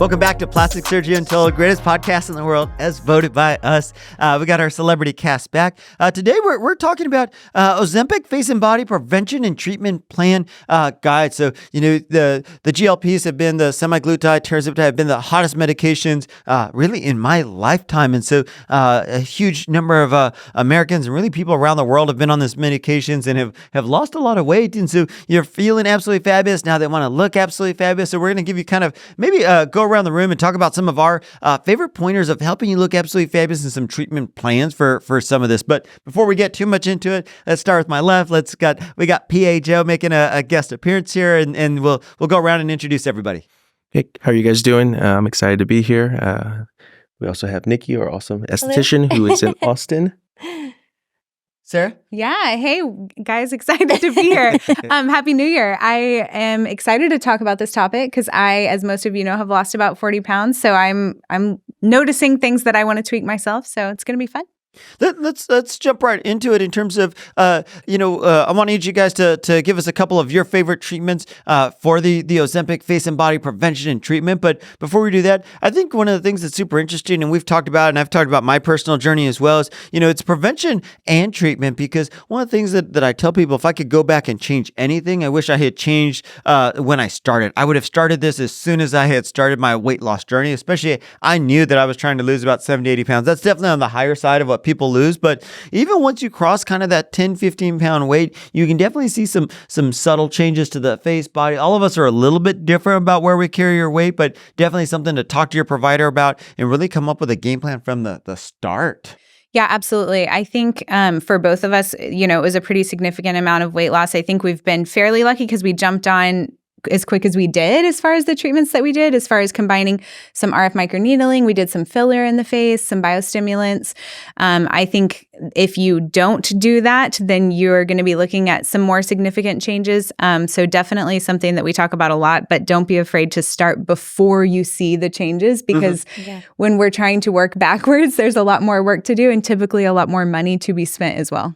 Welcome back to Plastic Surgery Untold, greatest podcast in the world, as voted by us. We got our celebrity cast back. Today, we're talking about Ozempic Face and Body Prevention and Treatment Plan Guide. So, the GLPs have been, the semaglutide, tirzepatide have been the hottest medications really in my lifetime. And so a huge number of Americans and really people around the world have been on these medications and have lost a lot of weight. And so you're feeling absolutely fabulous. Now they want to look absolutely fabulous. So we're going to give you kind of maybe go around the room and talk about some of our favorite pointers of helping you look absolutely fabulous and some treatment plans for some of this. But before we get too much into it, let's start with my left. We got PA Joe making a guest appearance here, and we'll go around and introduce everybody. Hey, how are you guys doing? I'm excited to be here. We also have Nikki, our awesome esthetician, who is in Austin. Sarah? Yeah. Hey, guys, excited to be here. Happy New Year. I am excited to talk about this topic because I, as most of you know, have lost about 40 pounds. So I'm noticing things that I want to tweak myself. So it's going to be fun. Let's jump right into it in terms of, I want you guys to give us a couple of your favorite treatments for the Ozempic Face and Body Prevention and Treatment. But before we do that, I think one of the things that's super interesting, and we've talked about, and I've talked about my personal journey as well, is, it's prevention and treatment. Because one of the things that I tell people, if I could go back and change anything, I wish I had changed when I started. I would have started this as soon as I had started my weight loss journey, especially I knew that I was trying to lose about 70, 80 pounds. That's definitely on the higher side of what people lose. But even once you cross kind of that 10, 15 pound weight, you can definitely see some subtle changes to the face, body. All of us are a little bit different about where we carry our weight, but definitely something to talk to your provider about and really come up with a game plan from the start. Yeah, absolutely. I think for both of us, it was a pretty significant amount of weight loss. I think we've been fairly lucky because we jumped on as quick as we did as far as the treatments that we did, as far as combining some RF microneedling. We did some filler in the face, some biostimulants. I think if you don't do that, then you're going to be looking at some more significant changes. So definitely something that we talk about a lot, but don't be afraid to start before you see the changes, because when we're trying to work backwards, there's a lot more work to do and typically a lot more money to be spent as well.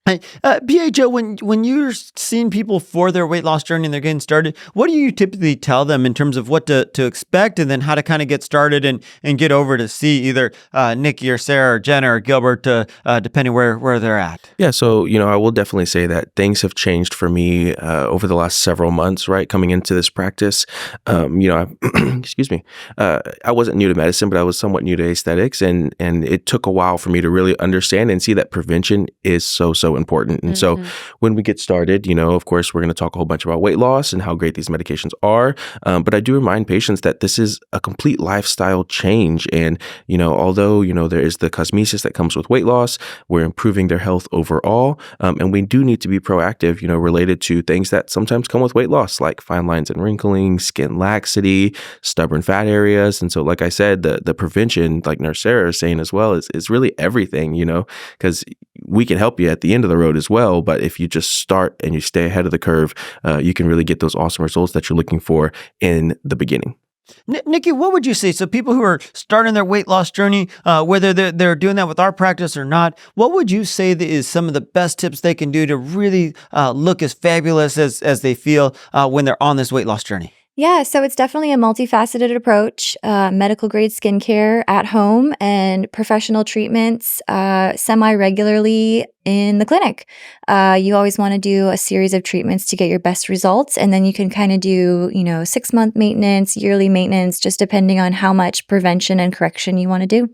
Hey, PA Joe, when you're seeing people for their weight loss journey and they're getting started, what do you typically tell them in terms of what to expect and then how to kind of get started and get over to see either Nikki or Sarah or Jenna or Gilbert, depending where they're at? Yeah, so, I will definitely say that things have changed for me over the last several months, right? Coming into this practice, excuse me, I wasn't new to medicine, but I was somewhat new to aesthetics. And it took a while for me to really understand and see that prevention is so important. And so when we get started, of course, we're going to talk a whole bunch about weight loss and how great these medications are. But I do remind patients that this is a complete lifestyle change. And, although, there is the cosmesis that comes with weight loss, we're improving their health overall. And we do need to be proactive, related to things that sometimes come with weight loss, like fine lines and wrinkling, skin laxity, stubborn fat areas. And so, like I said, the prevention, like Nurse Sarah is saying as well, is really everything, because we can help you at the end of the road as well. But if you just start and you stay ahead of the curve, you can really get those awesome results that you're looking for in the beginning. Nikki, what would you say? So people who are starting their weight loss journey, whether they're doing that with our practice or not, what would you say that is some of the best tips they can do to really look as fabulous as they feel when they're on this weight loss journey? Yeah, so it's definitely a multifaceted approach, medical grade skincare at home and professional treatments semi-regularly in the clinic. You always want to do a series of treatments to get your best results. And then you can kind of do, 6-month maintenance, yearly maintenance, just depending on how much prevention and correction you want to do.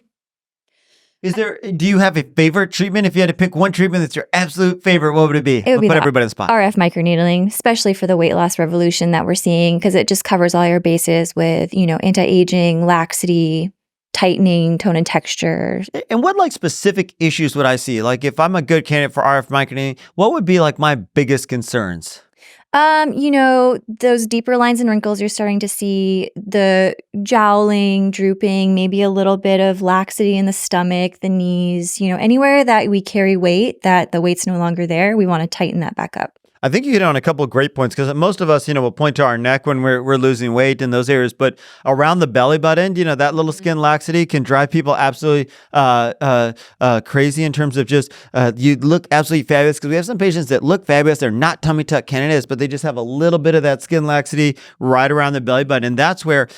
Do you have a favorite treatment? If you had to pick one treatment that's your absolute favorite, what would it be? It would be put everybody on the spot. RF microneedling, especially for the weight loss revolution that we're seeing, because it just covers all your bases with, anti-aging, laxity, tightening, tone and texture. And what specific issues would I see? Like if I'm a good candidate for RF microneedling, what would be my biggest concerns? Those deeper lines and wrinkles, you're starting to see the jowling, drooping, maybe a little bit of laxity in the stomach, the knees, anywhere that we carry weight, that the weight's no longer there, we want to tighten that back up. I think you hit on a couple of great points because most of us, will point to our neck when we're losing weight in those areas, but around the belly button, that little skin laxity can drive people absolutely crazy in terms of just you look absolutely fabulous because we have some patients that look fabulous. They're not tummy tuck candidates, but they just have a little bit of that skin laxity right around the belly button, and that's where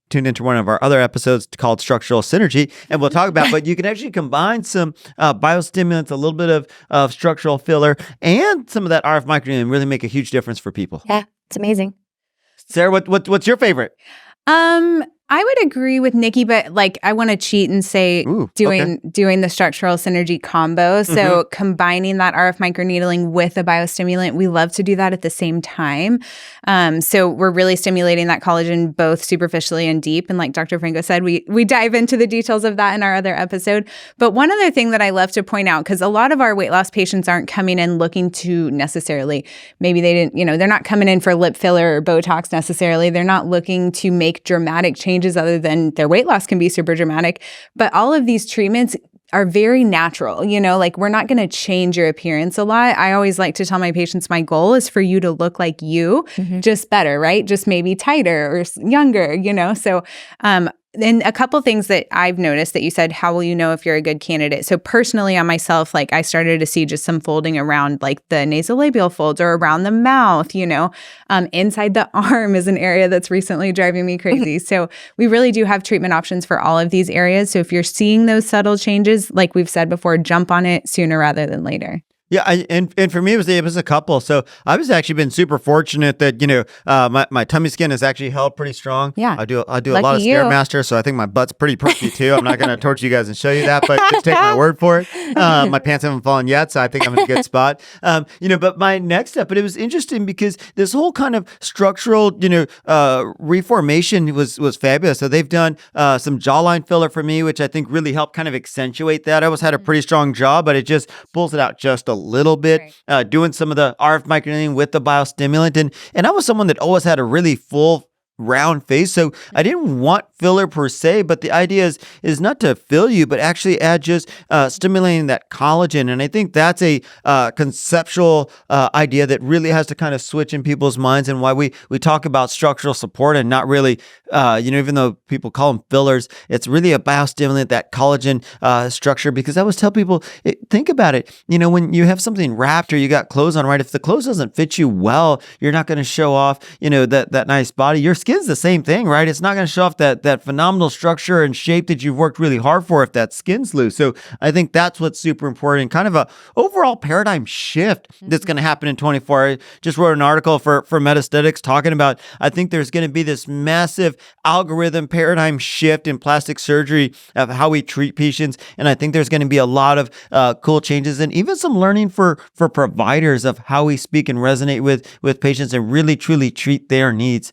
tune into one of our other episodes called Structural Synergy, and we'll talk about. But you can actually combine some biostimulants, a little bit of structural filler, and some of that RF microneedling and really make a huge difference for people. Yeah, it's amazing. Sarah, what's your favorite? I would agree with Nikki, but I want to cheat and say doing the structural synergy combo. So combining that RF microneedling with a biostimulant, we love to do that at the same time. So we're really stimulating that collagen both superficially and deep. And like Dr. Franco said, we dive into the details of that in our other episode. But one other thing that I love to point out, because a lot of our weight loss patients aren't coming in looking to necessarily, maybe they didn't, they're not coming in for lip filler or Botox necessarily. They're not looking to make dramatic changes other than their weight loss can be super dramatic. But all of these treatments are very natural, we're not going to change your appearance a lot. I always like to tell my patients my goal is for you to look like you, just better, right? Just maybe tighter or younger, So, and a couple things that I've noticed that you said, how will you know if you're a good candidate? So personally on myself, I started to see just some folding around the nasolabial folds or around the mouth, inside the arm is an area that's recently driving me crazy. So we really do have treatment options for all of these areas. So if you're seeing those subtle changes, like we've said before, jump on it sooner rather than later. Yeah, and for me, it was a couple. So I was actually been super fortunate that my tummy skin has actually held pretty strong. Yeah, I do a lot of Stairmaster, so I think my butt's pretty perky too. I'm not going to torture you guys and show you that, but just take my word for it. My pants haven't fallen yet, so I think I'm in a good spot. But my next step, but it was interesting because this whole kind of structural reformation was fabulous. So they've done some jawline filler for me, which I think really helped kind of accentuate that. I always had a pretty strong jaw, but it just pulls it out just a little bit, doing some of the RF microneedling with the biostimulant. And I was someone that always had a really full round face. So I didn't want filler per se, but the idea is not to fill you, but actually add just stimulating that collagen. And I think that's a conceptual idea that really has to kind of switch in people's minds, and why we talk about structural support and not really, even though people call them fillers, it's really a biostimulant, that collagen structure. Because I always tell people, think about it, when you have something wrapped or you got clothes on, right? If the clothes doesn't fit you well, you're not going to show off, that nice body. Your skin's the same thing, right? It's not going to show off that phenomenal structure and shape that you've worked really hard for if that skin's loose. So I think that's what's super important, kind of a overall paradigm shift that's going to happen in 24. I just wrote an article for Metaesthetics talking about, I think there's going to be this massive algorithm paradigm shift in plastic surgery of how we treat patients. And I think there's going to be a lot of cool changes, and even some learning for providers of how we speak and resonate with patients and really truly treat their needs.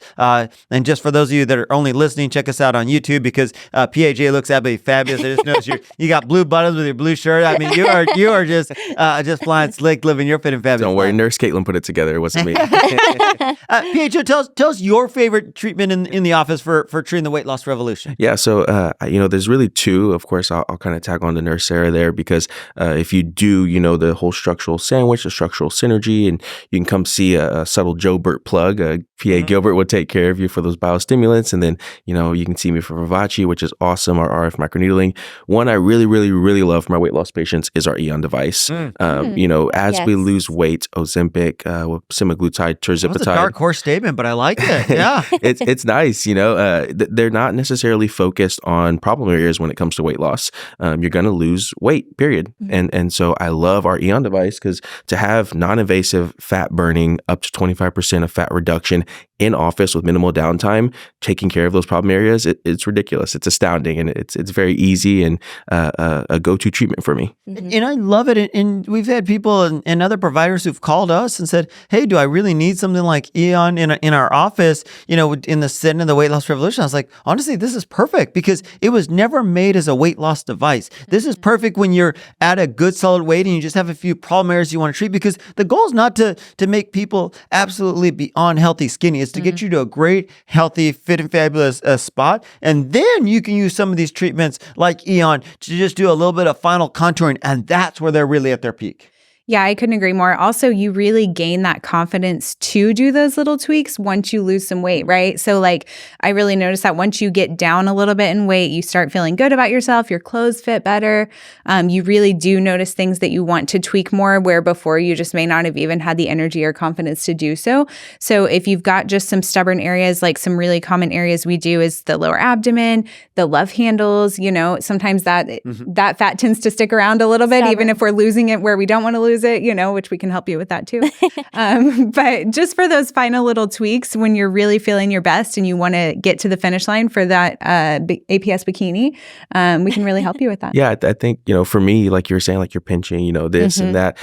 And just for those of you that are only listening, check us out on YouTube, because PAJ looks absolutely fabulous. I just noticed you got blue buttons with your blue shirt. I mean, you are just flying slick, living your fit and fabulous. Don't worry, Nurse Caitlin put it together. It wasn't me. PAJ, tell us your favorite treatment in the office for treating the weight loss revolution. Yeah, so there's really two. Of course, I'll kind of tag on to Nurse Sarah there, because if you do, the whole structural sandwich, the structural synergy, and you can come see a subtle Joe Burt plug. PA Gilbert will take care of you for those biostimulants, and then you can see me for Vivace, which is awesome. Our RF microneedling. One I really, really, really love for my weight loss patients is our Eon device. As we lose weight, Ozempic, semaglutide, tirzepatide. That's a dark horse statement, but I like it. Yeah, it's nice. They're not necessarily focused on problem areas when it comes to weight loss. You're going to lose weight, period. And so I love our Eon device, because to have non-invasive fat burning, up to 25% of fat reduction in office with minimal downtime, taking care of those problem areas, it's ridiculous. It's astounding, and it's very easy and a go-to treatment for me. And I love it. And we've had people and other providers who've called us and said, "Hey, do I really need something like Eon in our office? In the setting of the weight loss revolution?" I was like, honestly, this is perfect, because it was never made as a weight loss device. This is perfect when you're at a good solid weight and you just have a few problem areas you want to treat, because the goal is not to make people absolutely beyond healthy skinny. It's to get you to a great, healthy, fit and fabulous spot. And then you can use some of these treatments like Eon to just do a little bit of final contouring. And that's where they're really at their peak. Yeah, I couldn't agree more. Also, you really gain that confidence to do those little tweaks once you lose some weight, right? So like I really noticed that once you get down a little bit in weight, you start feeling good about yourself, your clothes fit better. You really do notice things that you want to tweak more where before you just may not have even had the energy or confidence to do so. So if you've got just some stubborn areas, like some really common areas we do is the lower abdomen, the love handles, sometimes that fat tends to stick around a little bit, even if we're losing it where we don't want to lose it, which we can help you with that too. But just for those final little tweaks, when you're really feeling your best and you want to get to the finish line for that APS bikini, we can really help you with that. Yeah, I think, for me, like you're saying, like you're pinching, this and that.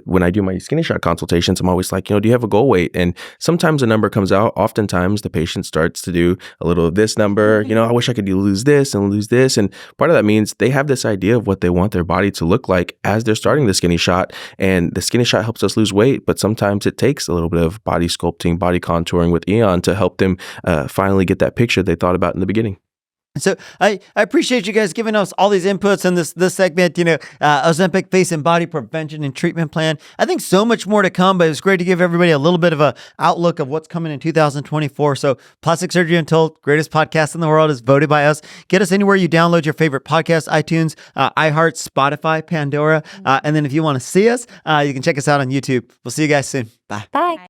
When I do my skinny shot consultations, I'm always like, do you have a goal weight? And sometimes a number comes out. Oftentimes the patient starts to do a little of this number. I wish I could lose this and lose this. And part of that means they have this idea of what they want their body to look like as they're starting the skinny shot. And the skinny shot helps us lose weight, but sometimes it takes a little bit of body sculpting, body contouring with Eon to help them finally get that picture they thought about in the beginning. So I appreciate you guys giving us all these inputs in this segment, Ozempic Face and Body Prevention and Treatment Plan. I think so much more to come, but it was great to give everybody a little bit of a outlook of what's coming in 2024. So Plastic Surgery Untold, greatest podcast in the world, is voted by us. Get us anywhere you download your favorite podcast, iTunes, iHeart, Spotify, Pandora. And then if you want to see us, you can check us out on YouTube. We'll see you guys soon. Bye. Bye.